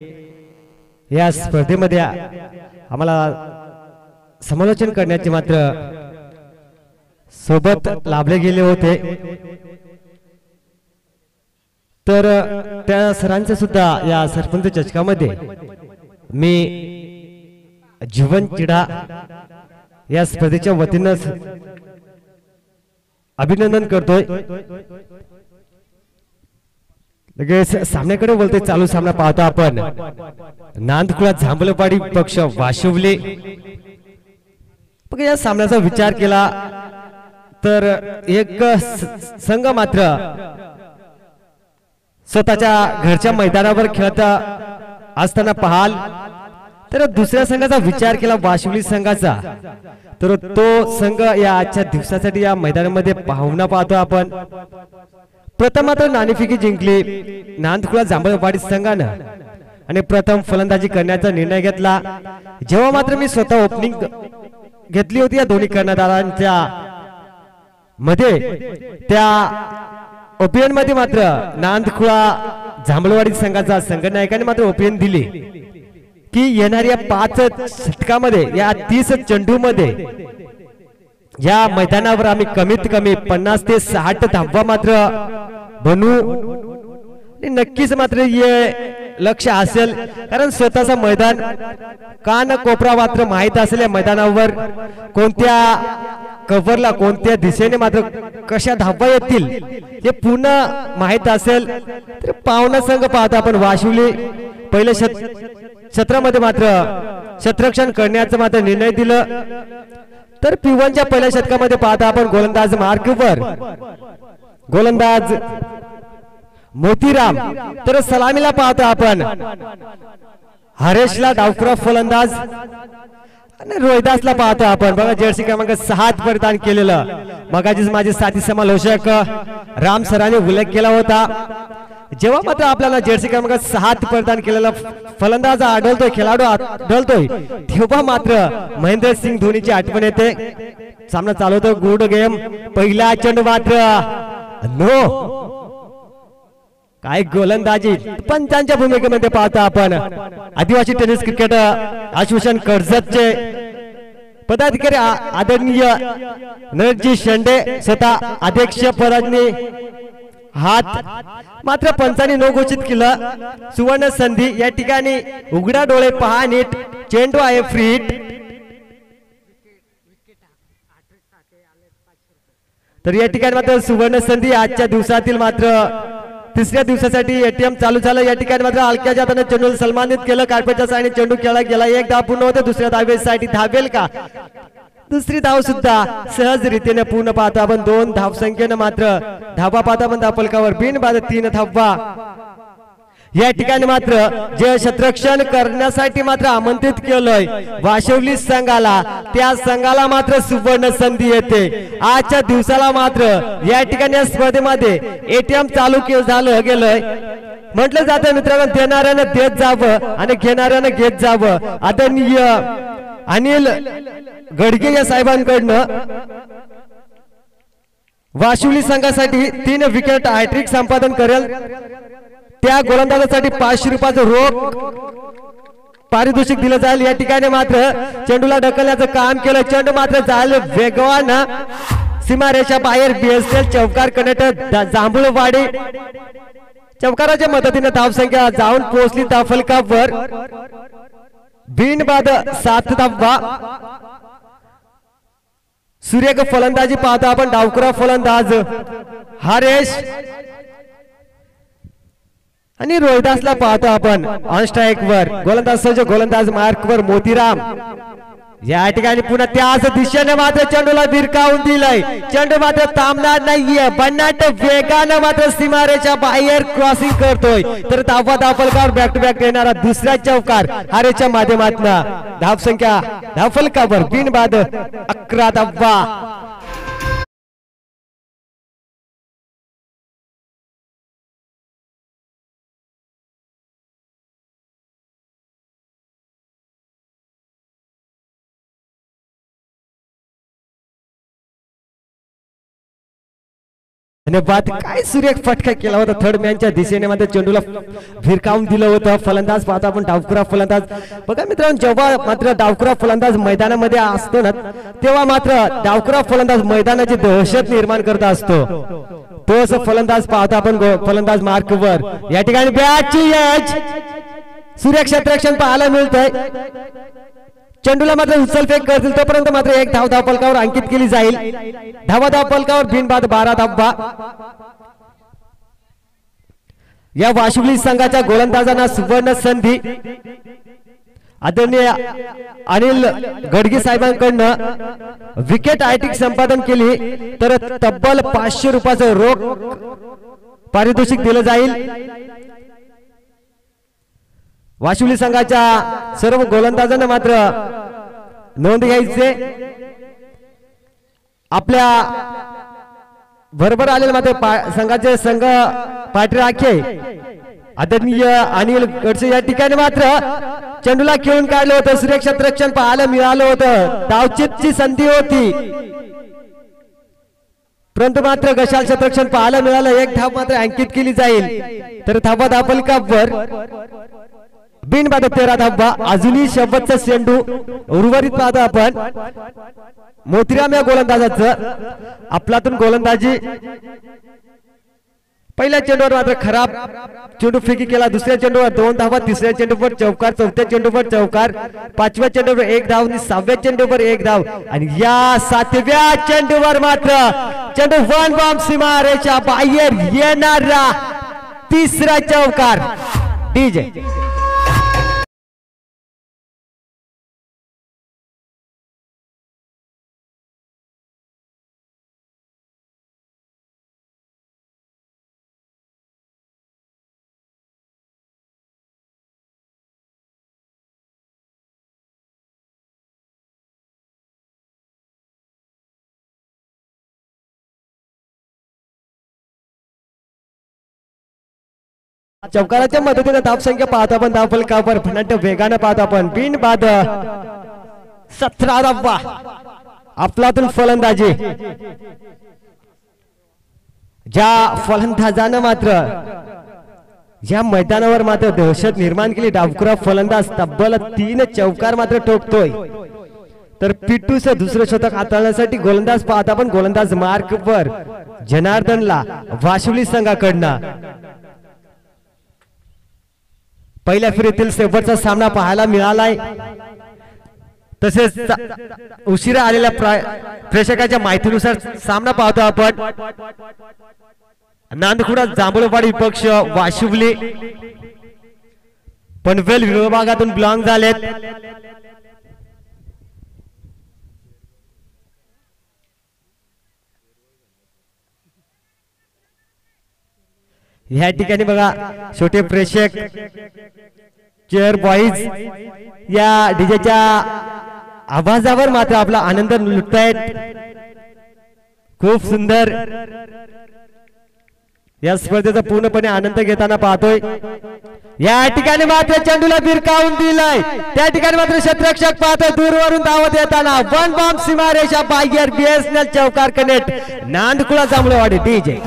या स्पर्धेमध्ये आम्हाला समालोचन करण्याचे मात्र सोबत लाभले गेले होते। तर त्या सरांचे सुद्धा या सरपंच चषकामध्ये मी जीवन क्रीडा या स्पर्धेच्या वतीने अभिनंदन करतोय। लगेच सामन्याकडे बोलतोय, चालू सामना पाहतो आपण। नांदकुळा जांभलवाडी पक्ष वाशिवले। बघा या सामन्याचा विचार केला तर एक संघ मात्र स्वतःच्या घरच्या मैदानावर खेळत असताना पाहाल, तर दुसऱ्या संघाचा विचार केला वाशिवली संघाचा, तर तो संघ या आजच्या दिवसासाठी या मैदानामध्ये पाहुणा पाहतो आपण। प्रथम मात्र नाणेफेकी जिंकली नांदकुळा जांभलवाडी संघानं आणि प्रथम फलंदाजी करण्याचा निर्णय घेतला। जेव्हा मात्र मी स्वतः ओपनिंग घेतली होती या दोन्ही कर्णधारांच्या मध्ये, त्या ओपनिंग मध्ये मात्र नांदकुळा जांभलवाडी संघाचा संघनायकाने मात्र ओपनिंग दिली की येणाऱ्या 5 षटकामध्ये या 30 चेंडू मध्ये या मैदानावर आम्ही कमीत कमी 50 ते 60 धावा मात्र बनू। नक्कीच मात्र ये लक्ष असेल, कारण स्वतःचा मैदान कान कोपरा मात्र माहित असेल। या मैदानावर कोणत्या कव्हरला कोणत्या दिशेने मात्र कशा धावा येतील हे पूर्ण माहित असेल। तर पाहुणा संघ पाहतो आपण वाशिवली पहिल्या क्षेत्रामध्ये मात्र क्षेत्ररक्षण करण्याचा मात्र निर्णय दिलं। तर P1च्या पहिल्या षटकामध्ये पाहता आपण गोलंदाज मार्कवर गोलंदाज मोतीराम, तर सलामीला पाहतो आपण हरेशला डावखुरा फलंदाज आणि रोहिदासला पाहतो आपण। बघा जर्सी क्रमांक 7 परिधान केलेलं मगाचीच माझे साथी समालोचक राम सरांनी उल्लेख केला होता। जेव्हा मात्र आपल्याला जर्सी क्रमांक 7 परिधान केलेला फलंदाज आढळतोय, खेळाडू आढळतोय, तेव्हा मात्र महेंद्रसिंग धोनीची आठवण येते। सामना चालू होतो, गुड गेम। पहिला चेंडू मात्र नो, काय गोलंदाजी। पंचांच्या भूमिकेमध्ये पाहता आपण आदिवासी टेनिस क्रिकेट असोसिएशन कर्जतचे पदाधिकारी आदरणीय नरजी शेंडे स्वतः अध्यक्ष पदाने हात मात्र पंचांनी नो घोषित केलं। सुवर्ण संधी या ठिकाणी, उघडा डोळे पहा नीट, चेंडू आहे फ्री हिट। तर या ठिकाणी मात्र सुवर्ण संधी आजच्या दिवसातील मात्र तिसऱ्या दिवसासाठी एटीएम चालू झालं। या ठिकाणी मात्र हलक्या जाताना चेंडू सन्मानित केलं, कार्पेटच्या साईडने चेंडू खेळला गेला। एक धाव पूर्ण होते, दुसऱ्या धावेसाठी धावेल का? दुसरी धाव सुद्धा सहज रीतीने पूर्ण पाहता आपण। 2 धावसंख्येने मात्र धावा पाहता आपण धावफलकावर बिनबाद 3 धावा। या ठिकाणी मात्र जे क्षेत्ररक्षण करण्यासाठी मात्र आमंत्रित केलंय वाशिवली संघाला, त्या संघाला मात्र सुवर्ण संधी येते। आजच्या दिवसाला मात्र या ठिकाणी या स्पर्धेमध्ये एटीएम चालू झालं गेलंय। म्हटलं जातं मित्रांनो, देणाऱ्यानं देत जावं आणि घेणाऱ्यानं घेत जावं। आदरणीय अनिल गडगे या साहेबांकडनं वाशिवली संघासाठी 3 विकेट हॅट्रिक संपादन करेल। त्या गोलंदाजासाठी 500 रुपयाचं रोख पारितोषिक दिलं जाईल। या ठिकाणी मात्र चेंडूला ढकलण्याचं काम केलं, चेंडू मात्र झाले वेगवान सीमारेषा बाहेर। BSL चौकार कनेक्टर जांभूळवाडी चौकाराच्या मदतीने धावसंख्या जाऊन पोहोचली धावफलकावर बिनबाद 7 धावा। सूर्यक फलंदाजी पाहतो आपण, डावखुरा फलंदाज हरेश आणि रोहिदासला पाहतो आपण ऑन स्ट्राइक वर। गोलंदाज सज्ज, गोलंदाज मार्क वर मोतीराम। या ठिकाणी पुन्हा त्याच दिशेने मात्र चेंडूला भिरकावून दिलंय, चेंडू मात्र थांबणार नाहीये, भन्नाट वेगानं मात्र सीमारेच्या बाहेर क्रॉसिंग करतोय। तर धावा धावफलकावर बॅक टू बॅक येणारा दुसरा चौकार हरेच्या माध्यमातून धावसंख्या धावफलकावर बिनबाद 11 धावा। धन्यवाद. काय सुरेख फटका केला होता थर्ड मॅनच्या दिशेने मात्र चेंडूला भिरकावून दिलं होतं. फलंदाज पाहतो आपण डावखुरा फलंदाज. बघा मित्रांनो, जेव्हा मात्र डावखुरा फलंदाज मैदानामध्ये असतो ना तेव्हा मात्र डावखुरा फलंदाज मैदानाची दहशत निर्माण करत असतो. तो असं फलंदाज पाहतो आपण. फलंदाज मार्कवर या ठिकाणी बॅटची एज सुरेख क्षेत्ररक्षण पाहायला मिळतंय. चेंडूला मात्र उचलफेक करतील तोपर्यंत मात्र एक धाव धावफलकावर अंकित केली जाईल. धावा धावफलकावर बिनबाद 12 धावा. या वाशिवली संघाच्या गोलंदाजांना सुवर्ण संधी आदरणीय अनिल गडगी साहेबांकडनं विकेट आयटिक संपादन केली तर तब्बल 500 रुपयाचं रोख पारितोषिक दिलं जाईल. वाशिवली संघाच्या सर्व गोलंदाजांना मात्र नोंद घ्यायचे. आपल्या बरोबर आलेले मात्र संघाचे संघ पाठराखे आदरणीय अनिल गडसे या ठिकाणी मात्र चेंडूला खेळून काढलं होतं. सुरेख क्षेत्ररक्षण पाहायला मिळालं होतं. धावचीतची संधी होती परंतु मात्र गशाल क्षेत्ररक्षण पाहायला मिळालं. एक धाव मात्र अंकित केली जाईल तर धावा धावफलकावर बिनबाद 13 धावा. अजूनही शेवटचा चेंडू उर्वरित पाहतो आपण. मोतीराम या गोलंदाजाचं आपलातून गोलंदाजी. पहिल्या चेंडूवर मात्र खराब चेंडू फेकी केला. दुसऱ्या चेंडूवर 2 धावा. तिसऱ्या चेंडूवर चौकार. चौथ्या चेंडूवर चौकार. 5व्या चेंडूवर 1 धाव आणि 6व्या चेंडूवर 1 धाव आणि या 7व्या चेंडूवर मात्र चेंडू वन बॉम्ब सीमारेषा बाहेर येणारा तिसरा चौकार. डीजे चौकाराच्या मदतीने धावसंख्या पाहतो आपण. धावफलकावर फनाट वेगानं पाहतो आपण. बिनबाद 17 धावा. आपलातून फलंदाजी. ज्या फलंदाजानं मात्र या मैदानावर मात्र दहशत निर्माण केली डावखुरा फलंदाज तब्बल 3 चौकार मात्र ठोकतोय तर पिट्टूचं दुसरं शतक हाताळण्यासाठी गोलंदाज पाहता आपण. गोलंदाज मार्कवर जनार्दनला वाशिवली संघाकडनं पहिल्या फेरीतील शेवटचा सामना पाहायला मिळालाय. तसेच उशिरा आलेल्या प्रेक्षकाच्या माहितीनुसार सामना पाहतो आपण. नांदखुडा जांभूळवाडी पक्ष वाशिवली पनवेल विभागातून बिलॉंग झालेत. या ठिकाणी बघा छोटे प्रेक्षक चेअर बॉईज या डीजेच्या आवाजावर मात्र आपला आनंद लुटतायत. खूप सुंदर या स्पर्धेचा पूर्णपणे आनंद घेताना पाहतोय. या ठिकाणी मात्र चेंडूला भिरकावून दिलाय. त्या ठिकाणी मात्र क्षेत्ररक्षक पाहतोय दूरवरून धावत येताना. वन बॉम्ब सीमारेषा बाहेर. बीएसएनएल चौकार कनेक्ट. नांदखुळा जांभूळवाडी डीजे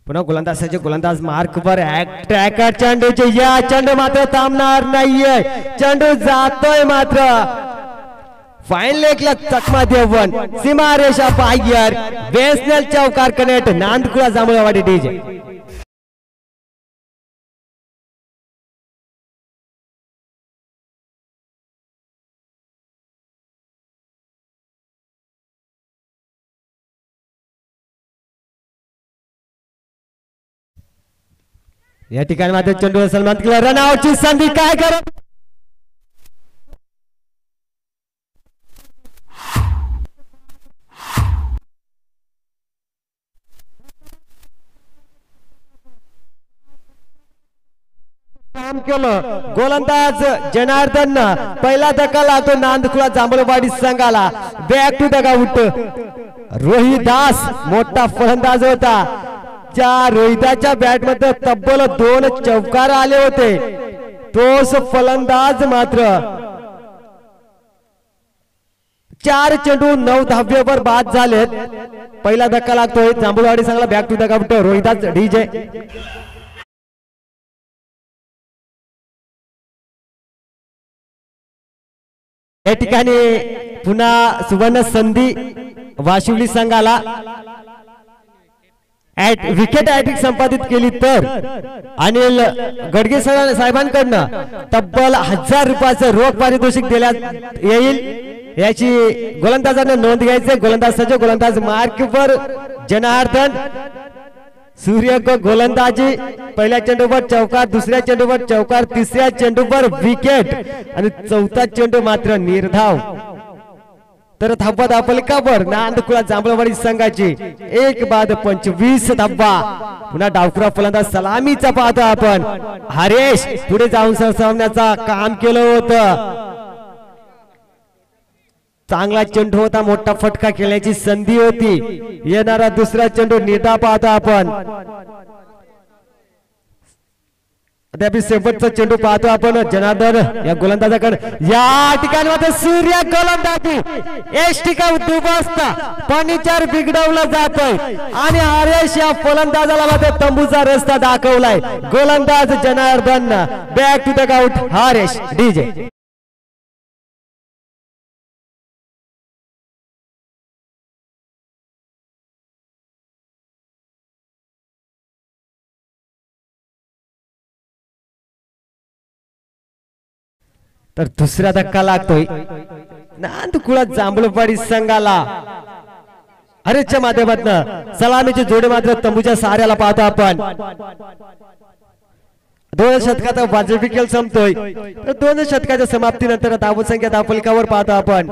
पुन्हा गोलंदाजाचे गोलंदाज मार्कवर ट्रॅकर चेंडूचे. या चेंडू मात्र थांबणार नाहीये. चेंडू जातोय मात्र फाईन लेगला चकमा देऊन सीमारेषा बाहेर. बीएसएनएल चौकार कनेक्ट. नांदखुळा जांभूळवाडी डीजे या ठिकाणी मात्र चेंडूला सन्मान केला. रनआउटची संधी काय करत काम केलं. गोलंदाज जनार्दन पहिला धक्का लागतो नांदखुळा जांभळवाडी संघाला. Back to the out. Rohit Das मोठा फलंदाज होता. त्या रोहिताच्या बॅट मध्ये तब्बल 2 चौकार आले होते. तोच फलंदाज मात्र 4 चेंडू 9 धाब्यावर बाद झालेत. पहिला धक्का लागतोय जांभूळवाडी संघाला. Back to the out. Rohidas DJ. या ठिकाणी पुन्हा सुवर्ण संधी वाशिवली संघाला. विकेट हॅट्रिक संपादित केली तर अनिल गडगे साहेबांकडनं तब्बल 1000 रुपयाचं रोख पारितोषिक देण्यात येईल. याची गोलंदाजांना नोंद घ्यायचे. गोलंदाज सज्ज. गोलंदाज मार्कवर जनार्दन. सूर्य गोलंदाजी. पहिल्या चेंडूवर चौकार, दुसऱ्या चेंडूवर चौकार, तिसऱ्या चेंडूवर विकेट आणि चौथा चेंडू मात्र निर्धाव. तर धावा दापलकावर नांदखुळा जांभळवाडी संघाची 1 बाद 25 धावा. पुन्हा डावखुरा फलंदाज सलामीचा पाहतो आपण. हरेश पुढे जाऊन सरसावण्याचा काम केलं होतं. चांगला चेंडू होता. मोठा फटका खेळण्याची संधी होती. येणारा दुसरा चेंडू निर्धाव पाहतो आपण. शेवटचा चेंडू पाहतो आपण. जनार्दन या गोलंदाजाकडे. या ठिकाणी मात्र सूर्य गोलंदाजी. एष्टिका उद्ध्वस्त पाणीचार बिघडवला जातोय आणि हरेश या फलंदाजाला मात्र तंबूचा रस्ता दाखवलाय. गोलंदाज Janardan. Back to the out. Haresh DJ. तर दुसरा धक्का लागतोय नांदखुळा जांभळवाडी संघाला. हरेशच्या माध्यमातून सलामीचे जोडे मात्र तंबूच्या सहाऱ्याला पाहतो आपण. 2 षटकाचा वाजवी खेळ संपतोय. तर 2 षटकाच्या समाप्तीनंतर धावसंख्या दापलकावर पाहतो आपण.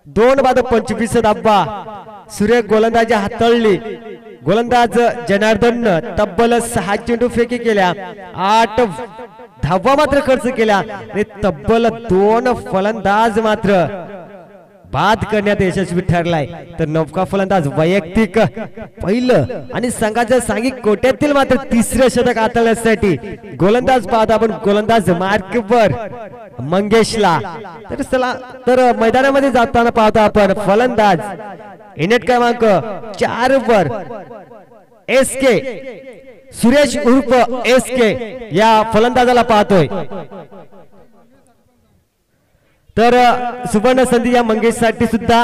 2 बाद 25 धावा. सूर्य गोलंदाजी हाताळली. गोलंदाज जनार्दन तब्बल 6 चेंडू फेकी केल्या. 8 धावा मात्र खर्च केल्या आणि तब्बल 2 फलंदाज मात्र बाद करण्यात यशस्वी ठरलाय. तर नौका फलंदाज वैयक्तिक पहिलं आणि संघाच्या सांघिक कोट्यातील मात्र 3रं षटक हाताळण्यासाठी गोलंदाज पाहतो आपण. गोलंदाज मार्कवर मंगेशला. तर चला तर मैदानामध्ये जाताना पाहतो आपण फलंदाज इनेट क्रमांक 4 वर एसके सुरेश उर्फ एसके या फलंदाजाला पाहतोय. तर सुवर्ण संधी या मंगेश साठी सुद्धा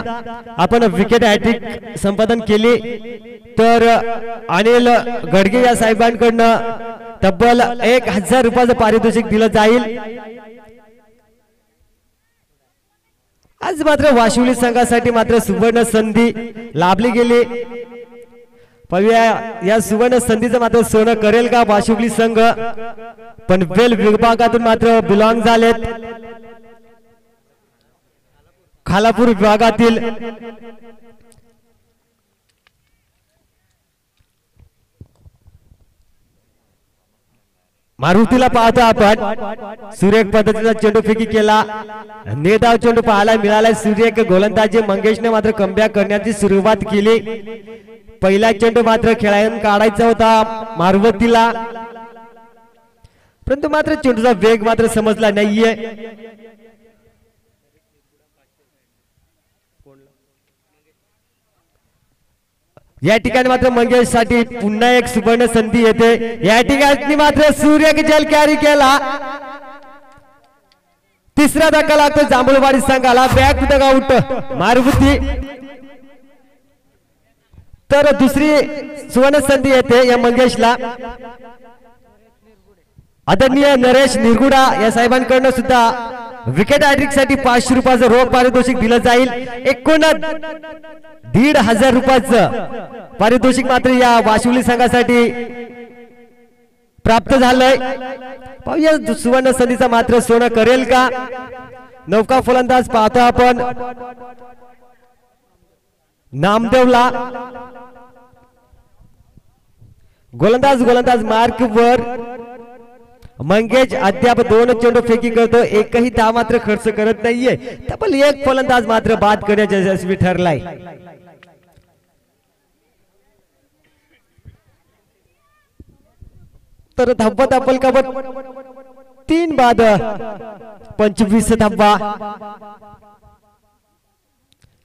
आपण विकेट हॅट्रिक संपादन केली. तर अनिल गडगे या साहेबांकडनं तब्बल 1000 रुपयाचं पारितोषिक दिलं जाईल. आज मात्र वाशिवली संघासाठी मात्र सुवर्ण संधी लाभली गेली. पाहूया या सुवर्ण संधीचं मात्र सोनं करेल का वाशिवली संघ. पण वेल विभागातून मात्र बिलॉंग झालेत. खालापूर विभागातील मारुतीला पाहतो आपण. सूर्यक पद्धतीचा चेंडू फेकी केला. नेदाव चेंडू पाहायला मिळाला. सूर्यक गोलंदाजी मंगेशने मात्र कमबॅक करण्याची सुरुवात केली. पहिला चेंडू मात्र खेळायला काढायचा होता मारुतीला, परंतु मात्र चेंडूचा वेग मात्र समजला नाहीये. या ठिकाणी मात्र मंगेश साठी पुन्हा एक सुवर्ण संधी येते. या ठिकाणी मात्र सूर्य जल कॅरी केला. तिसरा धक्का लागतो जांभूळवाडी संघाला. Back to the out Maruti. तर दुसरी सुवर्ण संधी येते या मंगेशला. आदरणीय नरेश निरगुडा या साहेबांकडून सुद्धा विकेट हॅट्रिक साठी 500 रुपयाचं रोख पारितोषिक दिलं जाईल. एकूण 1500 रुपयाचं पारितोषिक मात्र या वाशिवली संघासाठी प्राप्त झालंय. पाहूया सुवर्ण संधीचा मात्र सोनं करेल का. नौका फलंदाज पाहतो आपण नामदेवला. गोलंदाज मार्क वर मंगेश अद्याप 2 चेंडू फेकी करतो, एकही धाव मात्र खर्च करत नाहीये. तब्बल एक फलंदाज मात्र बाद करण्याच्या यशस्वी ठरलाय. तर धावा तब्बल का 3 बाद 25 धावा.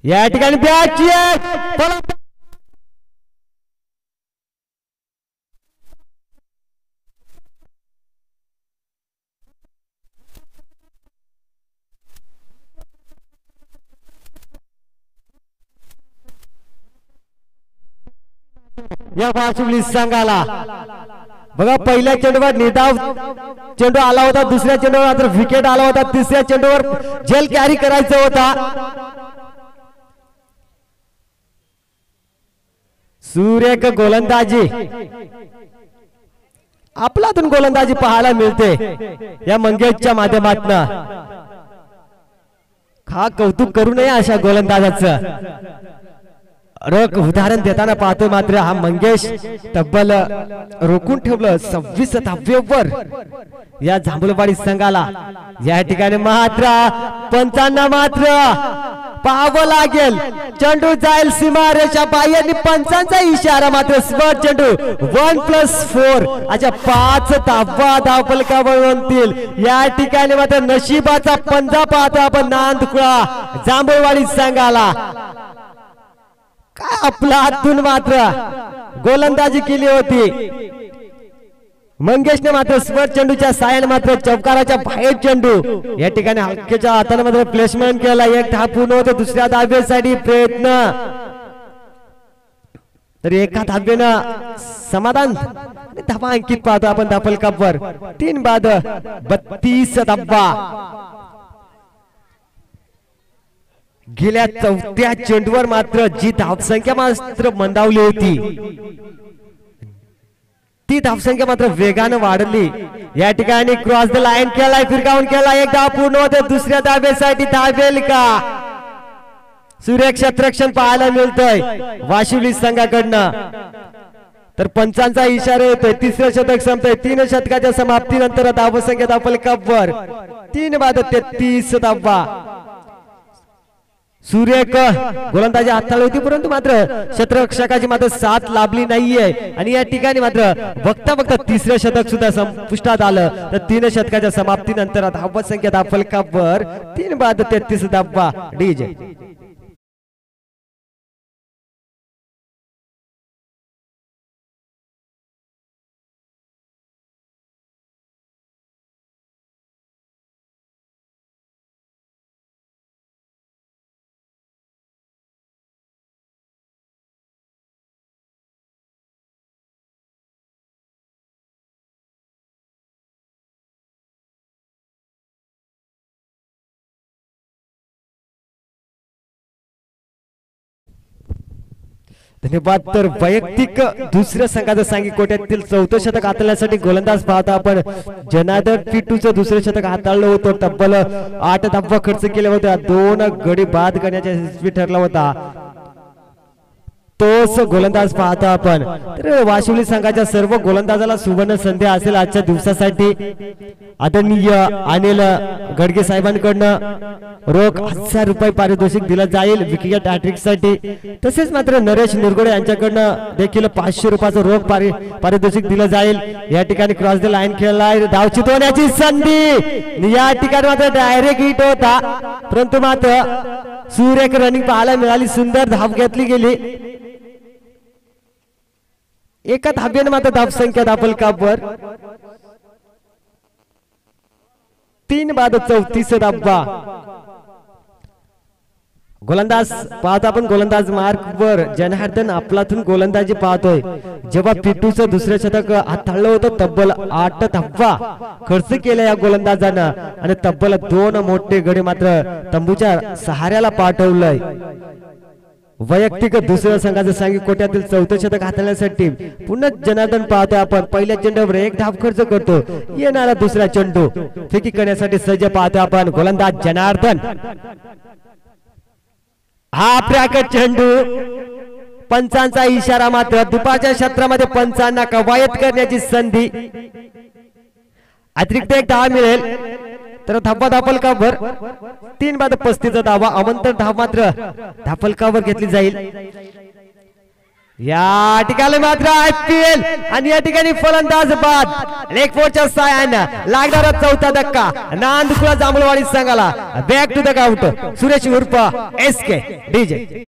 या ठिकाणी बॅट या वाशिवली संघाला बघा, पहिल्या चेंडूवर निर्धाव चेंडू आला होता, दुसऱ्या चेंडूवर मात्र विकेट आला होता, तिसऱ्या चेंडूवर जेल कॅरी करायचं होता. सुरेख गोलंदाजी, आपल्यातून गोलंदाजी पाहायला मिळते या मंगेशच्या माध्यमातून. खा कौतुक करू नये अशा गोलंदाजाचं. रोख उदाहरण देताना पाहतोय मात्र हा मंगेश तब्बल रोखून ठेवलं 26 धावेवर या जांभूळवाडी संघाला. या ठिकाणी मात्र पंचांना मात्र पाहावं लागेल, चेंडू जाईल सीमारेषा बाहेर, पंचांचा इशारा मात्र स्पर्ट चेंडू 1+4 अशा 5 धावा धावफलकावर बनतील. या ठिकाणी मात्र नशिबाचा पंजा पाहतो आपण नांदकुळा जांभूळवाडी संघाला. काय आपला हातून मात्र गोलंदाजी केली होती. मंगेशने मात्र स्पर्ट चेंडूच्या साहाय्याने मात्र चौकाराच्या बाहेर चेंडू या ठिकाणी हलक्याच्या हाताने मात्र प्लेसमेंट केला. एक धाव पूर्ण होते, दुसऱ्या धावेसाठी प्रयत्न, तर एका धावेनं समाधान. धावा अंकित पाहतो आपण धावफलकावर. 3 बाद 32 धावा. गेल्या 4थ्या चेंडूवर मात्र जी धावसंख्या मात्र मंदावली होती, ती धावसंख्या मात्र वेगाने वाढली. या ठिकाणी क्रॉस द लाईन केलाय, फिरकावून केला, एक धाव पूर्ण होते, दुसऱ्या धावेसाठी धावेल का? सुरेख क्षेत्ररक्षण पाहायला मिळतंय वाशिवली संघाकडनं. तर पंचांचा इशारा येतोय, तिसरं शतक संपतंय. 3 शतकाच्या समाप्तीनंतर धावसंख्या धावफलकावर 3 बाद 33 धावा. सुरेख गोलंदाजी हाताळली होती, परंतु मात्र क्षेत्ररक्षकाची मात्र साथ लाभली नाहीये. आणि या ठिकाणी मात्र बघता बघता तिसरं शतक सुद्धा संपुष्टात आलं. तर 3 शतकाच्या समाप्तीनंतर धावसंख्या धावफलकावर 3 बाद 33 धावा. डीजे धन्यवाद. तर वैयक्तिक दुसऱ्या संघाचं सांगी कोट्यातील 4थं शतक हाताळण्यासाठी गोलंदाज पाहता आपण जनार्दन पिट्टूचं दुसरं शतक हाताळलं होतं. तब्बल 8 धावा खर्च केल्या होत्या, 2 गडी बाद करण्याचा यशस्वी ठरला होता. तोच गोलंदाज पाहतो आपण. तर वाशिवली संघाच्या सर्व गोलंदाजाला सुवर्ण संधी असेल आजच्या दिवसासाठी. आदरणीय अनिल गडगे साहेबांकडनं रोख 1000 रुपये पारितोषिक दिलं जाईल विकेट हॅट्रिक साठी. तसेच मात्र नरेश निरगुडे यांच्याकडनं देखील 500 रुपयाचं रोख पारितोषिक दिलं जाईल. या ठिकाणी क्रॉस द लाईन खेळलाय, धाव चितवण्याची संधी. या ठिकाणी मात्र डायरेक्ट हिट होता, परंतु मात्र सुरेख रनिंग पाहायला मिळाली, सुंदर धाव घेतली गेली. एका धाब्याने मात्र धावसंख्या धावफलकावर 3 बाद 34 धावा. गोलंदाज पाहतो आपण, गोलंदाज मार्कवर जनार्दन आपलातून गोलंदाजी पाहतोय. जेव्हा पिट्टूचं दुसरं शतक हाताळलं होतं, तब्बल 8 धावा खर्च केल्या या गोलंदाजानं आणि तब्बल 2 मोठे गडी मात्र तंबूच्या सहाऱ्याला पाठवलंय. वैयक्तिक दुसऱ्या संघाचं सांगी कोट्यातील 4थं शतक हाताळण्यासाठी पुन्हा जनार्दन पाहतोय आपण. पहिल्या चेंडूवर 1 धाव खर्च करतो, येणारा दुसरा चेंडू फेकी करण्यासाठी सज्ज पाहतोय आपण. गोलंदाज जनार्दन, हा प्रॅकेट चेंडू, पंचांचा इशारा मात्र दुपारच्या क्षेत्रामध्ये पंचांना कवायत करण्याची संधी. अतिरिक्त एक धावा मिळेल तर धावा धापलकावर 3 बाद 35 धावा अमंतर धाव मात्र धापलकावर घेतली जाईल. या ठिकाणी मात्र आयपीएल आणि या ठिकाणी फलंदाज बाद लेग फोरच्या साहाय्याने लागणारा चौथा धक्का नांदकुळा जांभूळवाडी संघाला. Back to the count Suresh उर्फ एसके डीजे.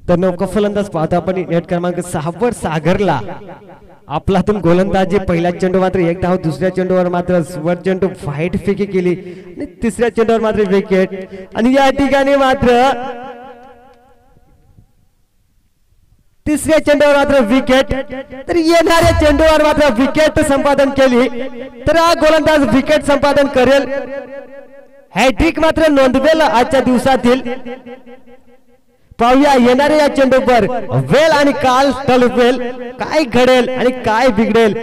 तर नौका फलंदाज पाहतो आपण नेट क्रमांक 6 वर सागरला आपलातून गोलंदाजी. पहिल्या चेंडू मात्र एक धाव, दुसऱ्या चेंडूवर मात्र स्वर चेंडू फाईट फेकी केली आणि तिसऱ्या चेंडूवर मात्र विकेट. आणि या ठिकाणी मात्र तिसऱ्या चेंडूवर मात्र विकेट. तर येणाऱ्या चेंडूवर मात्र विकेट संपादन केली तर हा गोलंदाज विकेट संपादन करेल. हॅट्रिक मात्र नोंदवेल आजच्या दिवसातील. पाहूया येणाऱ्या या चेंडूवर वेल आणि काल तलवेल काय घडेल आणि काय बिघडेल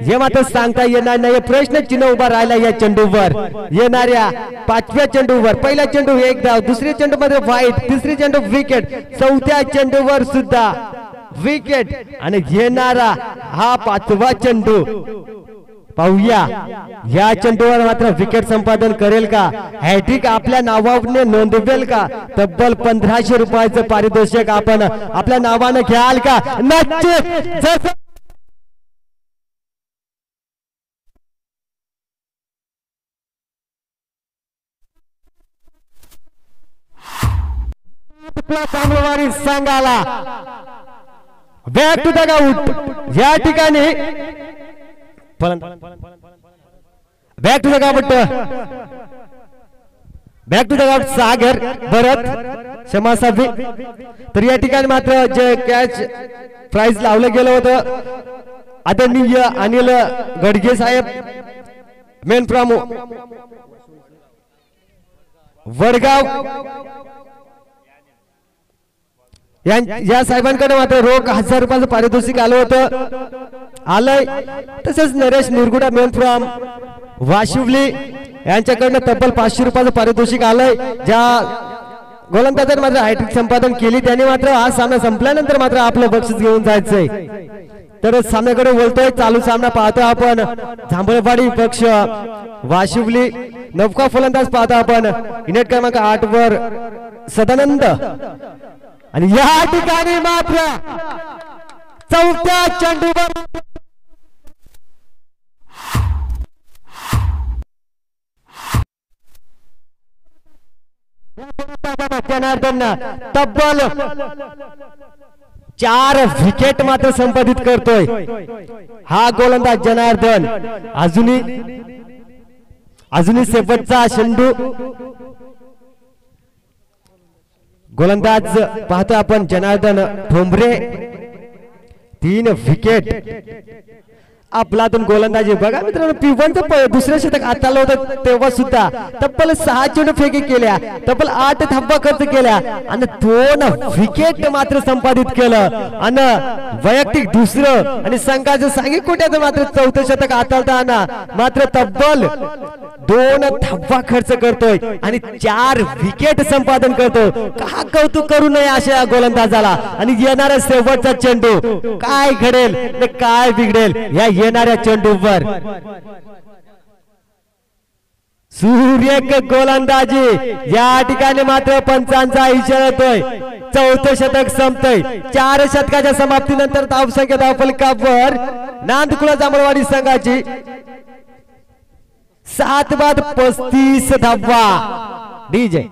हे मात्र सांगता येणार नाही. प्रश्न चिन्ह उभा राहिला या चेंडूवर. येणाऱ्या 5व्या चेंडूवर पहिला चेंडू एक धाव, दुसऱ्या चेंडू मध्ये वाईट, तिसरी चेंडू विकेट, चौथ्या चेंडूवर सुद्धा विकेट आणि येणारा हा 5वा चेंडू. पाहूया या चेंडूवर मात्र विकेट संपादन करेल का, हॅट्रिक आपल्या नावाने नोंदवेल का, तब्बल 1500 रुपयाचं पारितोषिक आपण आपल्या नावाने घ्याल का. नक्की जसं सांगाला बॅक टू द ग्राउंड. या ठिकाणी back to the ground, back to the ground Sagar Bharat क्षमासाभी. तर या ठिकाणी मात्र जे कॅच प्राइज लावलं गेलं होतं आदरणीय अनिल गडगे साहेब मेन फ्रॉम वडगाव या साहेबांकडे मात्र रोख 1000 रुपयाचं पारितोषिक आलं होतं आलंय. तसेच नरेश निरगुडा मेन फ्रॉम वाशिवली यांच्याकडनं तब्बल 500 रुपयाचं पारितोषिक आलंय. ज्या गोलंदाजांनी मात्र हॅट्रिक संपादन केली त्यांनी मात्र हा सामना संपल्यानंतर मात्र आपलं बक्षीस घेऊन जायचंय. तर सामन्याकडे बोलतोय. चालू सामना पाहतोय आपण जांभळवाडी पक्ष वाशिवली. नौका फलंदाज पाहतो आपण युनिट क्रमांक 8 वर सदानंद. आणि या ठिकाणी मात्र चौथ्या चेंडूवर जनार्दन तब्बल 4 विकेट मात्र संपादित करतोय हा गोलंदाज जनार्दन. अजूनही शेवटचा चेंडू. गोलंदाज पाहतो आपण जनार्दन ठोंबरे. 3 विकेट आपलातून गोलंदाजी. बघा मित्रांनो P1चं दुसरं शतक आता आलं होतं तेव्हा सुद्धा तब्बल 6 चेंडू फेकी केल्या, तब्बल 8 धावा खर्च केल्या आणि 2 विकेट मात्र संपादित केलं. आणि वैयक्तिक दुसरं आणि संघाचं सांगी कोट्याचं मात्र 4थं शतक हाताळताना मात्र तब्बल 2 धावा खर्च करतोय आणि 4 विकेट संपादन करतो. का कौतुक करू नये अशा गोलंदाजाला. आणि येणारा शेवटचा चेंडू काय घडेल काय बिघडेल या येणाऱ्या चेंडूवर. सूर्यक गोलंदाजी या ठिकाणी मात्र पंचांचा इशारा येतोय. 4थं शतक संपतंय. 4 शतकाच्या समाप्तीनंतर धावसंख्या धावफलकावर नांदकुळा जांभळवाडी संघाची 7 बाद 35 धावा. डीजे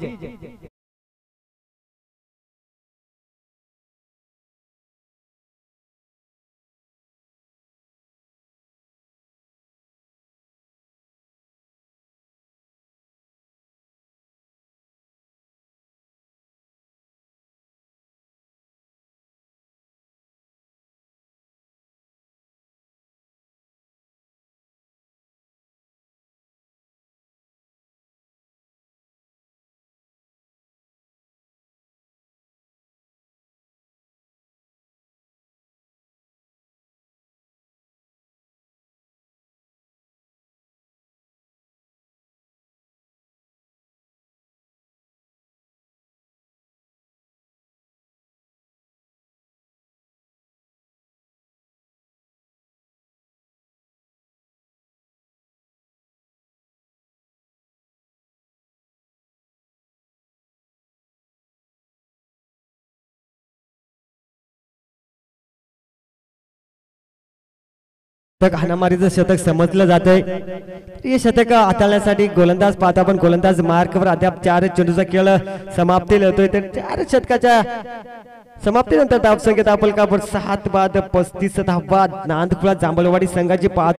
शतक हाणामारीचं शतक समजलं जातंय. हे शतक हाताळण्यासाठी गोलंदाज पाहता पण गोलंदाज मार्कवर अद्याप 4 चेंडूचा खेळ समाप्तीला होतोय. तर 4 षटकाच्या समाप्तीनंतर धावसंख्येत आपलकापूर 7 बाद 35 धावा नांदखुळा जांभळवाडी संघाची पाहत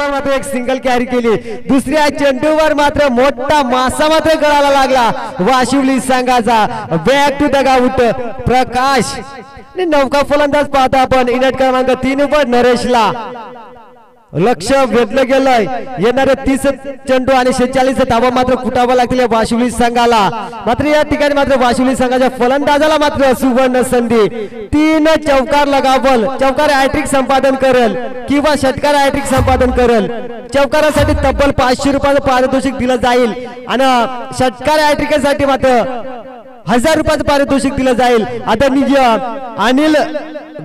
मात्र एक सिंगल कॅरी केली. दुसऱ्या चेंडूवर मात्र मोठा मासा मात्र गळाला लागला वाशिवली संघाचा. बॅक टू द आउट प्रकाश. नौका फलंदाज पाहता आपण इनट क्रमांक 3 वर नरेशला लक्ष वेधलं गेलंय. येणारे 30 चेंडू आणि 46 धावा मात्र कुटावा लागतील वाशिवली संघाला. मात्र या ठिकाणी मात्र वाशिवली संघाच्या फलंदाजाला मात्र सुवर्ण संधी. 3 चौकार लगावल. चौकार हॅट्रिक संपादन करेल किंवा षटकार हॅट्रिक संपादन करेल. चौकारासाठी तब्बल 500 रुपयाचं पारितोषिक दिलं जाईल आणि षटकार हॅट्रिकसाठी मात्र 1000 रुपयाचं पारितोषिक दिलं जाईल. आदरणीय अनिल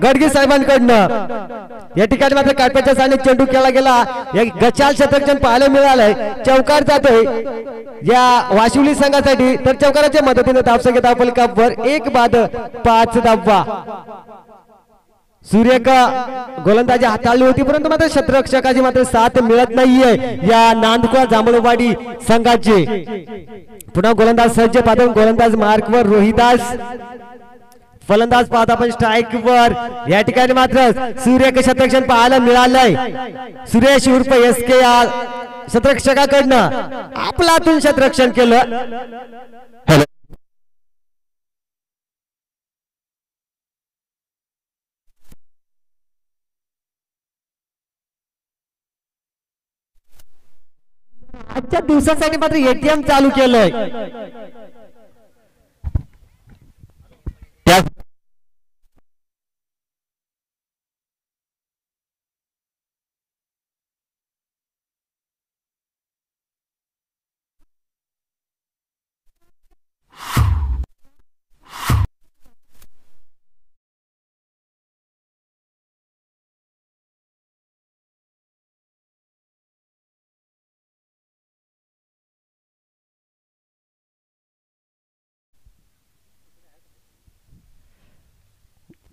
गडगे साहेबांकडनं या ठिकाणी मात्र काटप्याच्या साने चेंडू केला गेला. एक गचाल शतक पाहायला मिळालंय. चौकार जातोय या वाशिवली संघासाठी. तर चौकाराच्या मदतीने धावसंख्या धावफलकावर 1 बाद 5 धावा. सूर्य का गोलंदाजी हाताळली होती, परंतु मात्र क्षेत्ररक्षकाची मात्र साथ मिळत नाहीये या नांदकुळा जांभळवाडी संघाची. पुन्हा गोलंदाज सज्ज पाहतो, गोलंदाज मार्कवर रोहिदास, फलंदाज पाहता आपण स्ट्राइक वर. या ठिकाणी मात्र सूर्य क्षेत्ररक्षण पाहायला मिळालंय. सुरेश उर्फ SK या क्षेत्ररक्षकाकडनं आपलातून क्षेत्ररक्षण केलं. आजच्या दिवसासाठी मात्र ATM चालू केलंय.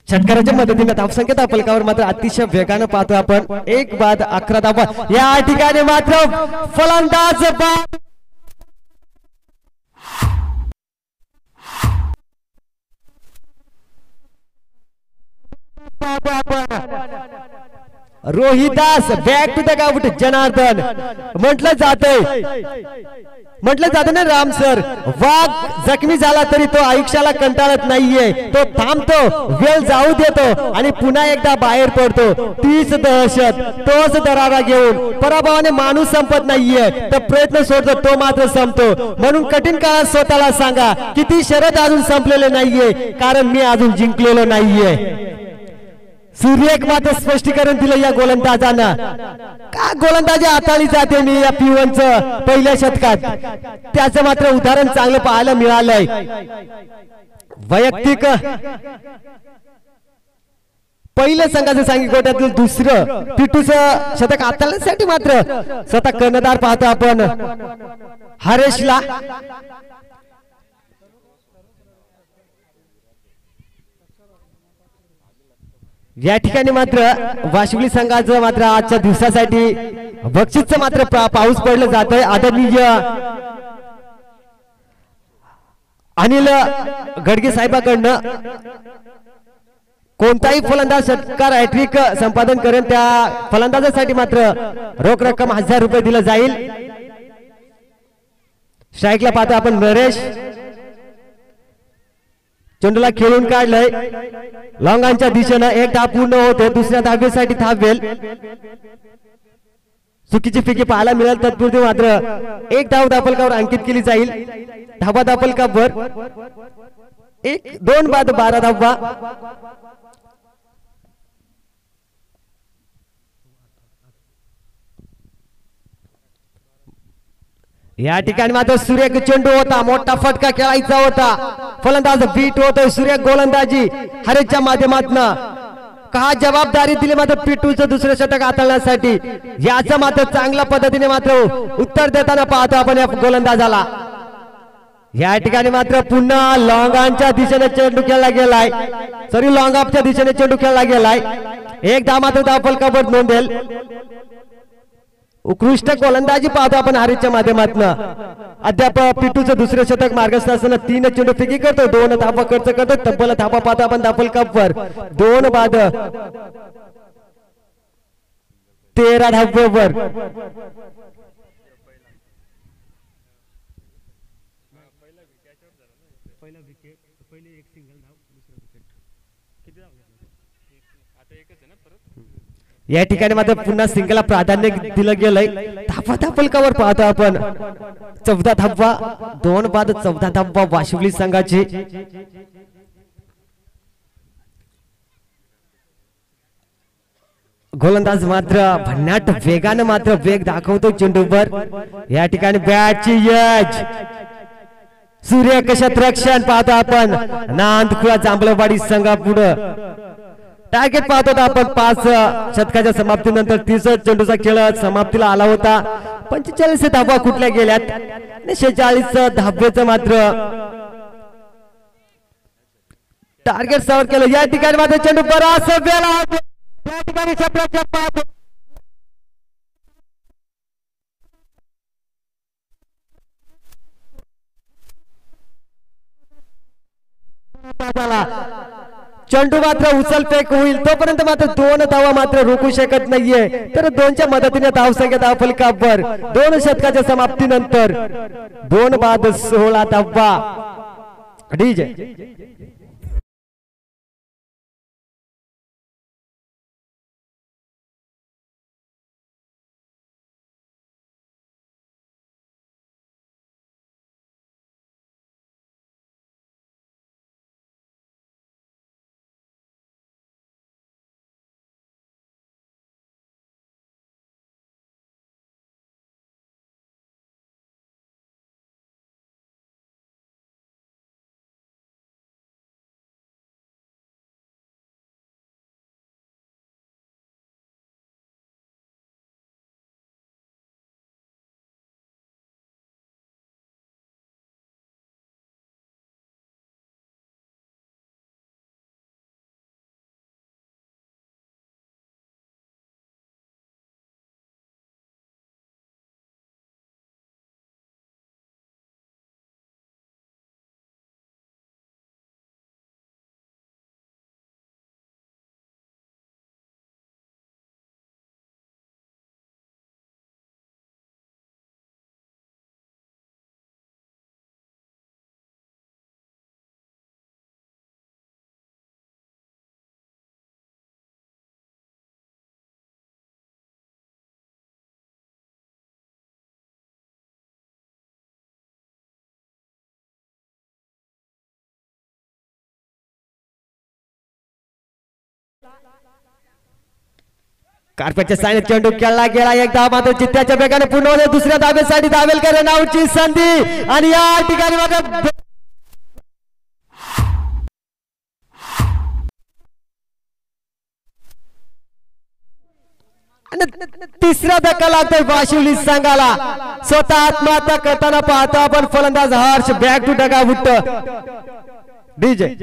षटकाराच्या मदतीने धावसंख्या धावफलकावर मात्र अतिशय वेगानं पाहतो आपण. 1 बाद 11 धावा. या ठिकाणी मात्र फलंदाज Rohidas back to the out. Janardan म्हटलं जात ना राम सर, वाघ जखमी झाला तरी तो आयुष्याला कंटाळत नाहीये, तो थांबतो, वेळ जाऊ देतो आणि पुन्हा एकदा बाहेर पडतो. तीच दहशत, तोच दरारा घेऊन. पराभवाने माणूस संपत नाहीये, तर प्रयत्न सोडतो तो मात्र संपतो. म्हणून कठीण काळात स्वतःला सांगा की ती शर्यत अजून संपलेली नाहीये, कारण मी अजून जिंकलेलो नाहीये. सूर्य एक मात्र स्पष्टीकरण दिलं या गोलंदाजांना. का गोलंदाजी हाताळली जाते मी या P1चं पहिल्या शतकात, त्याचं मात्र उदाहरण चांगलं पाहायला मिळालंय. वैयक्तिक पहिल्या संघाचं सांगी गोट्यातील दुसरं पिटूचं शतक हाताळण्यासाठी मात्र स्वतः कर्णधार पाहतो आपण हरेशला. या ठिकाणी मात्र वाशिवली संघाचं मात्र आजच्या दिवसासाठी बक्षीसचं मात्र पाऊस पडलं जातोय. आदरणीय अनिल गडगे साहेबांकडनं कोणताही फलंदाज षटकार हॅट्रिक संपादन करेल त्या फलंदाजासाठी मात्र रोख रक्कम 1000 रुपये दिलं जाईल. स्ट्राईकला पाहतो आपण नरेश, चेंडूला खेळून काढलंय लॉंगांच्या दिशेनं. एक धाव पूर्ण होते, दुसऱ्या धावेसाठी थांबेल. चुकीची फिकी पाहायला मिळेल, तत्पूर्वी मात्र 1 धाव धावफलकावर अंकित केली जाईल. धावा धावफलकावर 2 बाद 12 धावा. या ठिकाणी मात्र सूर्य चेंडू होता, मोठा फटका खेळायचा होता. फलंदाज बीट होतोय. सूर्य गोलंदाजी हरेशच्या माध्यमातून का जबाबदारी दिली मात्र पिटूचं दुसरं षटक हाताळण्यासाठी. याचं मात्र चांगल्या पद्धतीने मात्र उत्तर देताना पाहतो आपण या गोलंदाजाला. या ठिकाणी मात्र पुन्हा लॉंगांच्या दिशेने चेंडू खेळला गेलाय, सॉरी लॉंग ऑफच्या दिशेने चेंडू खेळला गेलाय. 1 धाव मात्र धावफलकावर नोंदेल. उत्कृष्ट गोलंदाजी पाहतो आपण हरीशच्या माध्यमातून. अद्याप पिटूचं दुसरं शतक मार्गस्थ असताना 3 चेंडू फेकी करतो, 2 धावा खर्च करतो. तब्बल धावा पाहतो आपण धावफलकावर 2 बाद 13 धावांवर. या ठिकाणी मात्र पुन्हा सिंगलला प्राधान्य दिलं गेलंय. धावफलकावर पाहतो आपण 14 धावा, 2 बाद 14 धावा वाशिवली संघाची. गोलंदाज मात्र भन्नाट वेगानं मात्र वेग दाखवतो चेंडूवर. या ठिकाणी बॅटची एज. सूर्य क्षेत्ररक्षण पाहतो आपण नांदकुळा जांभळवाडी संघापुढं. टार्गेट पाहतो आपण 5 शतकाच्या समाप्तीनंतर 30 चेंडूचा खेळ समाप्तीला आला होता. 45 धावा कुठल्या गेल्यात, 46 धावेचं मात्र टार्गेट सवर केलं या ठिकाणी मात्र चेंडू बराच वेळा या ठिकाणी षटरक्षक पाहतो चेंडू मात्र उचल फेक होईल तोपर्यंत मात्र 2 धावा मात्र रोखू शकत नाहीये तर 2च्या मदतीने धावसंख्या धावफलकावर 2 षटकाच्या समाप्तीनंतर 2 बाद 16 धावा डीजे कार्पेटच्या साईन चेंडू खेळला गेला एकदा मात्र चित्त्याच्या वेगाने पुन्हा दुसऱ्या धावेसाठी धावेलकर नावची संधी आणि या ठिकाणी मात्र तिसरा धक्का लागतोय वाशिवली संघाला स्वतः आत्महत्या करताना पाहतो आपण फलंदाज हर्ष बॅक टू डगा उठतो डीजे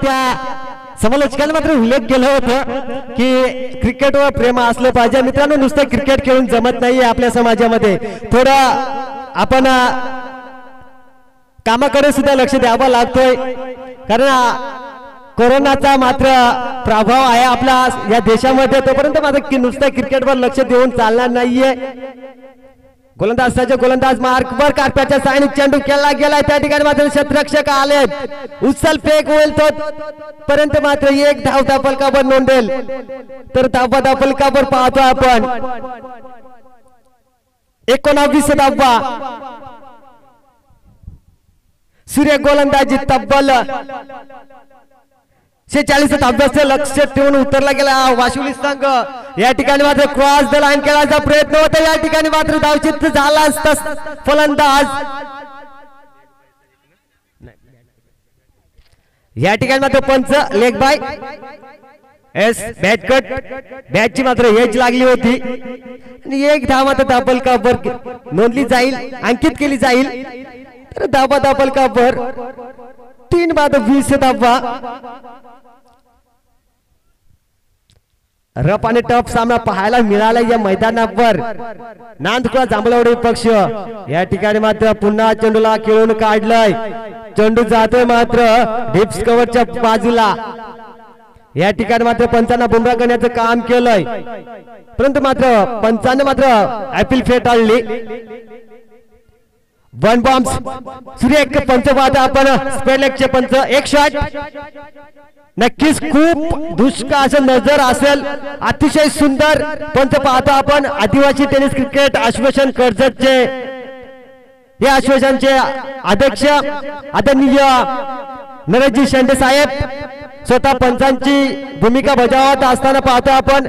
त्या समालोचकांनी मात्र उल्लेख केला होता की क्रिकेटवर प्रेम असलं पाहिजे मित्रांनो नुसतं क्रिकेट खेळून जमत नाहीये आपल्या समाजामध्ये थोडं आपण कामाकडे सुद्धा लक्ष द्यावं लागतोय कारण कोरोनाचा मात्र प्रभाव आहे आपल्या या देशामध्ये तोपर्यंत मात्र नुसतं क्रिकेटवर लक्ष देऊन चालणार नाहीये गोलंदाज मार्कवर कार्पेटच्या साईन चेंडू खेळला गेला त्या ठिकाणी मात्र क्षेत्ररक्षक आले उचल फेक होईल तो पर्यंत मात्र एक धाव धावफलकावर नोंदेल तर धावा धावफलकावर पाहतो आपण 19 धावा सूर्य गोलंदाजी तब्बल 46 धाब्याचं लक्ष ठेवून उतरला गेला वाशिवली संघ या ठिकाणी मात्र क्रॉस द लाईन खेळायचा प्रयत्न होता या ठिकाणी मात्र धावचित्त झाला असता फलंदाज या ठिकाणी मात्र पंच लेग बाय एस बॅट कट बॅटची मात्र एज लागली होती आणि एक धाव मात्र धावफलकावर नोंदली जाईल अंकित केली जाईल तर धावा धावफलकावर 3 बाद 20 धावा रफ आणि टफ सामना पाहायला मिळाला या मैदानावर नांदकुळा जांभळवाडी पक्ष या ठिकाणी मात्र पुन्हा चेंडूला खेळून काढलाय चेंडू जातोय मात्र डिप्स कव्हरच्या बाजूला या ठिकाणी मात्र पंचांना बुमरा करण्याचं काम केलंय परंतु मात्र पंचांना मात्र अपील फेटाळली वन बॉम्ब सूर्य एक पंच पाहता आपण स्पेलेकचे पंच एक शॉट नक्कीच खूप दुष्काळ असं नजर असेल अतिशय सुंदर पंच पाहतो आपण आदिवासी टेनिस क्रिकेट असोसिएशन कर्जतचे या असोसिएशनचे अध्यक्ष आदरणीय नरेशजी शेंडे साहेब स्वतः पंचांची भूमिका बजावत असताना पाहतो आपण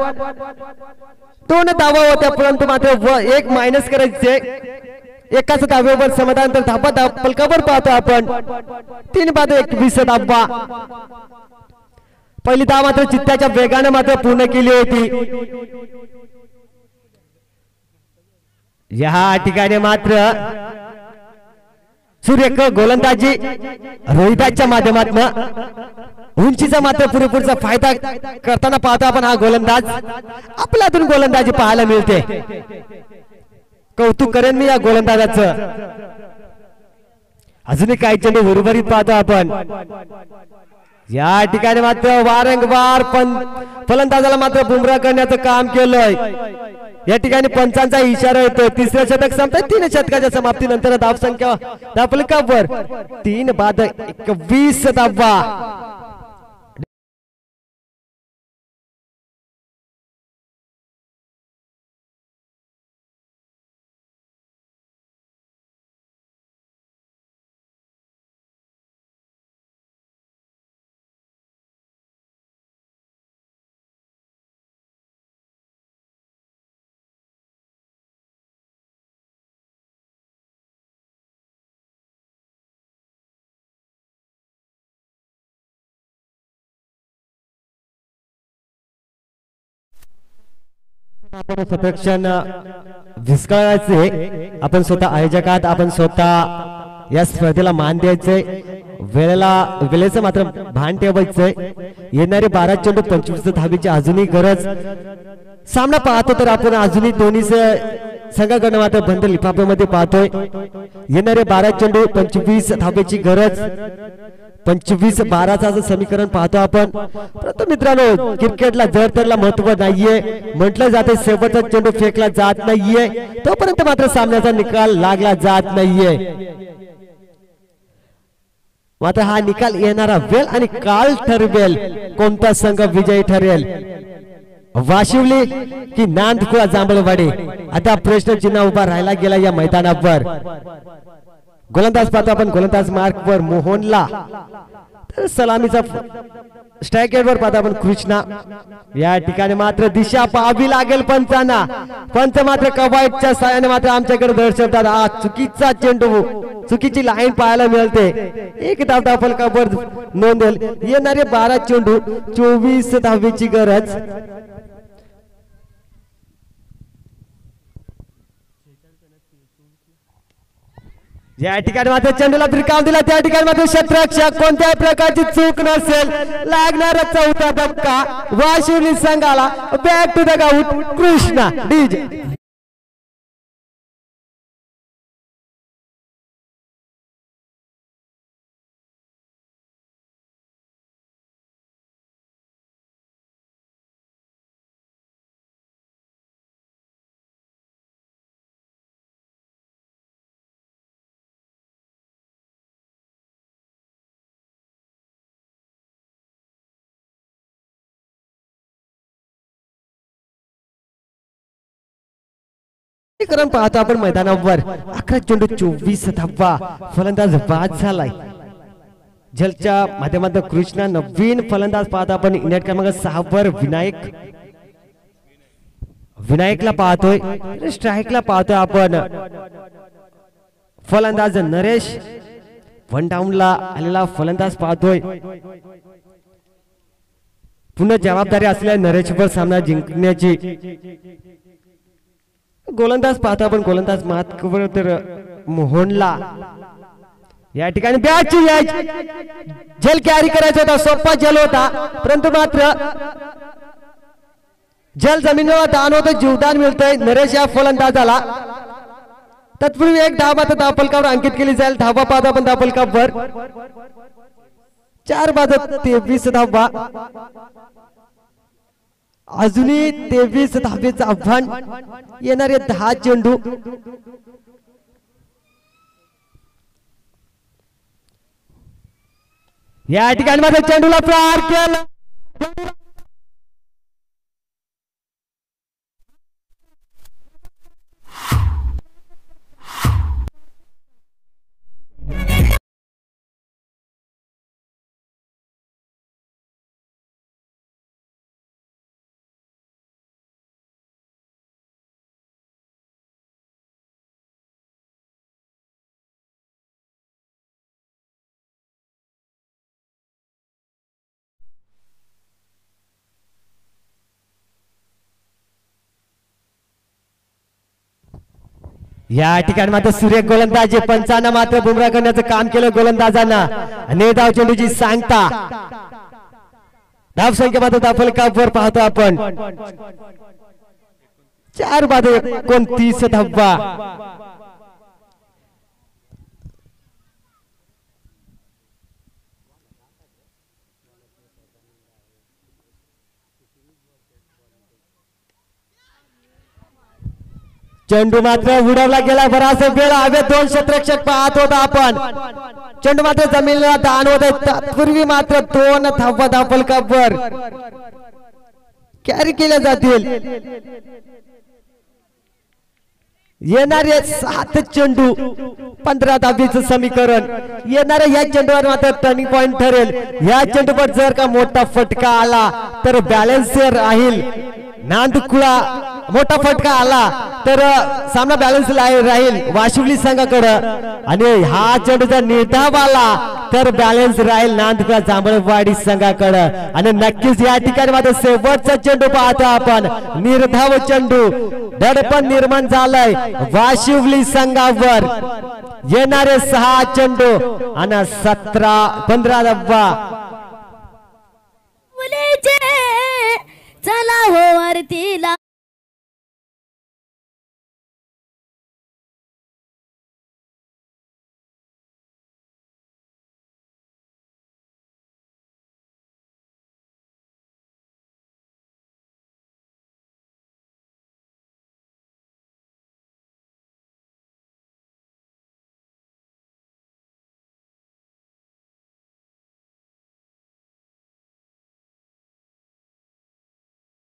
2 धावा होत्या परंतु मात्र एक मायनस करायचे एकाच धाब्यावर समाधान तर धाबा पलकावर पाहतो आपण 3 बाद 21 धावा पहिली धाव मात्र चित्त्याच्या वेगाने मात्र पूर्ण केली होती या ठिकाणी मात्र सूर्यक गोलंदाजी रोहिताच्या माध्यमातून उंचीचा मात्र पुरेपूरचा फायदा करताना पाहतो आपण हा गोलंदाज आपल्यातून गोलंदाजी पाहायला मिळते कौतुक करेन मी या गोलंदाजाचं अजूनही काही चेंडू उर्वरित पाहतो आपण या ठिकाणी मात्र वारंवार पण फलंदाजाला मात्र बुमराह करण्याचं काम केलंय या ठिकाणी पंचांचा इशारा येतो तिसरं शतक संपत 3 शतकाच्या समाप्तीनंतर धावसंख्या धावफलकावर 3 बाद 21 धावा आपण संरक्षण विस्कळायचे आपण स्वतः आयोजक आहात आपण स्वतः या स्पर्धेला मान द्यायचे वेळेचं मात्र भान ठेवायचंय येणारे 12 चेंडू 25 धावेची अजूनही गरज सामना पाहतो तर आपण अजूनही दोन्ही संघाकडून मात्र बंद लिफाफ्यामध्ये पाहतोय येणारे 12 चेंडू 25 धावेची गरज 25-12 समीकरण पाहतो आपण परंतु मित्रांनो क्रिकेटला जर तरला महत्व नाहीये म्हटलं जाते शेवटचा चेंडू फेकला जात नाहीये तोपर्यंत मात्र सामन्याचा निकाल लागला जात नाहीये मात्र हा निकाल येणारा वेळ आणि काल ठरवेल कोणता संघ विजयी ठरेल वाशिवली की नांदकुळा जांभळवाडी आता प्रश्नचिन्ह उभा राहिला गेला या मैदानावर गोलंदाज पाहतो आपण गोलंदाज मार्कवर मोहनला तर सलामीचा स्ट्राइक रेटवर पाहतो आपण कृष्णा या ठिकाणी मात्र दिशा पाहावी लागेल पंचांना पंच मात्र कवायतच्या साहाय्याने मात्र आमच्याकडे दर्शवतात हा चुकीचा चेंडू चुकीची लाईन पाहायला मिळते एक धाव फलकावर नोंदेल येणारे 12 चेंडू 24 धावेची गरज या ठिकाणी मात्र चेंडूला भिरकाव दिला त्या ठिकाणी मात्र क्षेत्ररक्षक कोणत्याही प्रकारची चूक नसेल लागणारा 4था धक्का वाशिवली संघाला back to the ground Krishna DJ Karan पाहतो आपण मैदानावर 11 चेंडू 24 धावा फलंदाज बाद झालाय जलच्या माध्यमातून कृष्णा नवीन फलंदाज पाहतो आपण नेट क्रमांक 6 वर विनायकला पाहतोय स्ट्राइकला पाहतोय आपण फलंदाज नरेश 1 डाऊनला आलेला फलंदाज पाहतोय पुन्हा जबाबदारी असलेल्या नरेशवर सामना जिंकण्याची गोलंदाज पाहतो आपण गोलंदाज मातकवर तर मोहनला या ठिकाणी बॅटची जल कॅरी करायचा होता सोपा जल होता परंतु मात्र जल जमिनीवर दान होतं जीवदान मिळतंय नरेश या फलंदाजाला तत्पूर्वी एक धाव मात्र धावफलकावर अंकित केली जाईल धावा पाहतो आपण धावफलकावर 4 बाद 23 धावा अजूनही 23 धावेचं आव्हान येणारे 10 चेंडू या ठिकाणी मात्र चेंडूला प्रहार केला या ठिकाणी मात्र सूर्य गोलंदाजी पंचांना मात्र बुमरा करण्याचं काम केलं गोलंदाजांना आणि धाव चेंडूची सांगता धाव संख्या मात्र फलकावर पाहतो आपण 4-29 धावा चेंडू मात्र उडवला गेला बराच वेळ हवे 2 क्षेत्ररक्षक पाहत होता आपण चेंडू मात्र जमिनीला दान होत तत्पूर्वी मात्र 2 धावा धावफलकावर कॅरी केल्या जातील येणारे 7 चेंडू 15 धाबीचं समीकरण येणाऱ्या या चेंडूवर मात्र टर्निंग पॉइंट ठरेल या चेंडूवर जर का मोठा फटका आला तर बॅलन्स राहील नांदकुळा मोठा फटका आला तर सामना बॅलन्स राहील वाशिवली संघाकडे आणि हा चेंडू जर निर्धाव आला तर बॅलन्स राहील नांदकुळा जांभळवाडी संघाकडे आणि नक्कीच या ठिकाणी मात्र शेवटचा चेंडू पाहतो आपण निर्धाव चेंडू दडपण निर्माण झालंय वाशिवली संघावर येणारे 6 चेंडू आणि 15 धावा चला हो वरतीला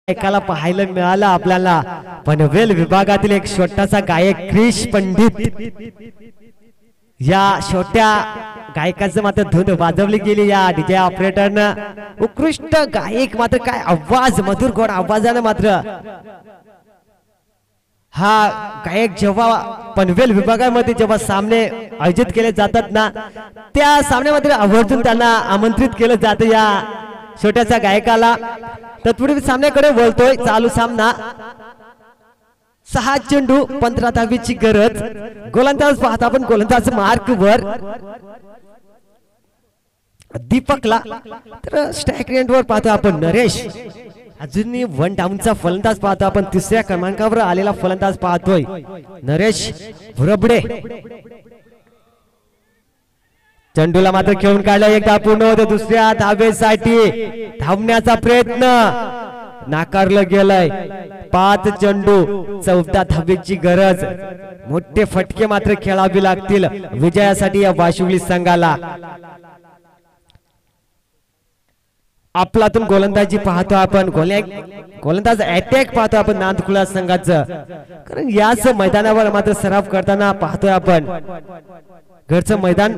एकाला पाहायला मिळालं आपल्याला पनवेल विभागातील एक छोटासा गायक क्रिश पंडित या छोट्या गायकाचं मात्र धून वाजवली गेली या डीजे ऑपरेटरनं उत्कृष्ट गायक मात्र काय आवाज मधुर गोड आवाजानं मात्र हा गायक जेव्हा पनवेल विभागामध्ये जेव्हा सामने आयोजित केले जातात ना त्या सामन्यामध्ये आवर्जून त्यांना आमंत्रित केलं जातं या छोट्याच्या गायकाला तत्पूर्वी सामन्याकडे वळतोय चालू सामना 6 चेंडू 15 धावीची गरज गोलंदाज पाहता आपण गोलंदाज मार्क वर दीपकला तर स्ट्राइक रेंजवर पाहतो आपण नरेश अजूनही 1 डाऊनचा फलंदाज पाहतो आपण 3ऱ्या क्रमांकावर आलेला फलंदाज पाहतोय नरेश भुरबडे चेंडूला मात्र खेळून काढला एकदा पूर्ण होतं दुसऱ्या धावेसाठी धावण्याचा प्रयत्न नाकारलं गेलाय 5 चेंडू 14 धावेची गरज मोठे फटके मात्र खेळावे लागतील विजयासाठी या वाशिवली संघाला आपलातून गोलंदाजी पाहतो आपण गोलंदाज अटॅक पाहतो आपण नांदकुळा संघाचं कारण याच मैदानावर मात्र सराव करताना पाहतोय आपण घरचं मैदान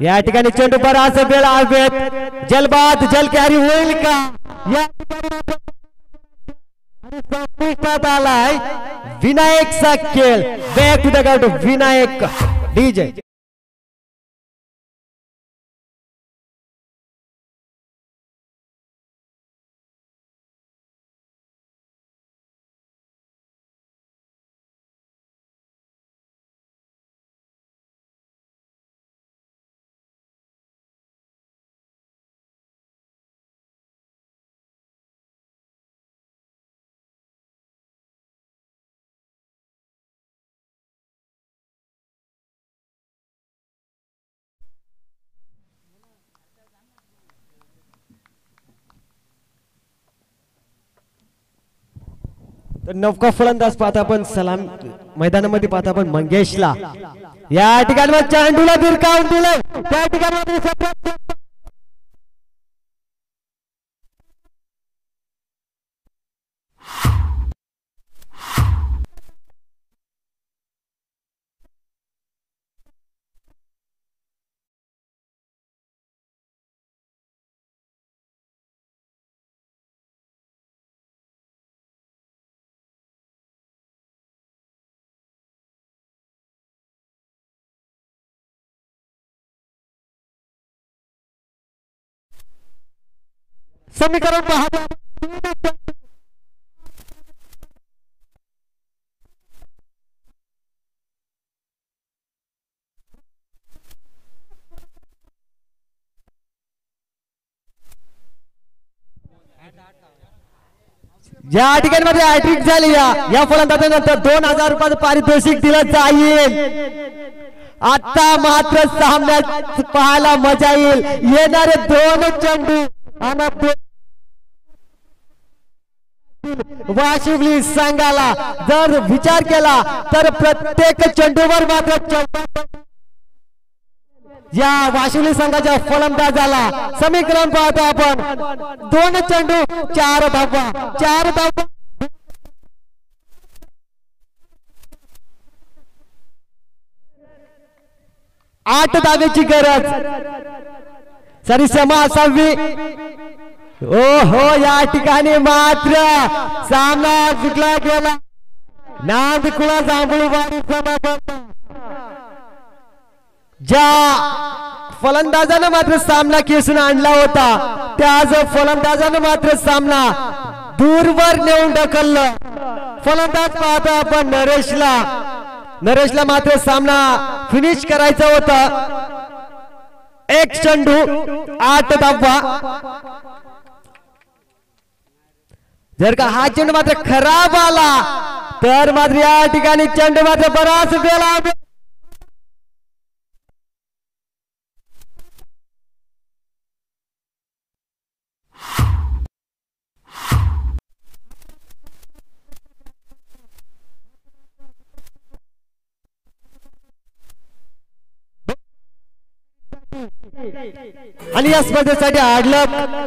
या ठिकाणी चेंडू बराच वेळ आवेत जलबाद जल कॅरी होईल का या आलाय विनायकचा खेळ back to the ground Vinayak DJ तर नवका फलंदाज पाहता आपण सलाम मैदानामध्ये पाहता आपण मंगेशला या ठिकाणी चेंडूला भिरकावून दिलं त्या ठिकाणी समीकरण पाहतो या ठिकाणी मध्ये हॅट्रिक झाली या फलंदाजानंतर 2000 रुपयाचं पारितोषिक दिलं जाईल. आता मात्र सामन्यात पाहायला मजा येईल. येणारे 2 चेंडू आणि वाशिवली संघाला जर विचार केला तर प्रत्येक चेंडूवर मात्र या वाशिवली संघाच्या फलंदाजाला समीकरण पाहतो आपण. 2 चेंडू 4 धावा 4 धावा 8 धावेची गरज. सरीसमा असावी. ओहो या ठिकाणी मात्र सामना जिंकला गेला. नांदकुळा जांभूळवाडी समाप्त. ज्या फलंदाजानं मात्र सामना खेचून आणला होता त्याच फलंदाजानं मात्र सामना दूरवर नेऊन ढकललं. फलंदाज पाहतो आपण नरेशला मात्र सामना फिनिश करायचा होता. 1 चेंडू 8 धावा. जर का हा चेंडू मात्र खराब आला तर मात्र या ठिकाणी चेंडू मात्र बराच गेला. आणि या स्पर्धेसाठी हार्ड लक.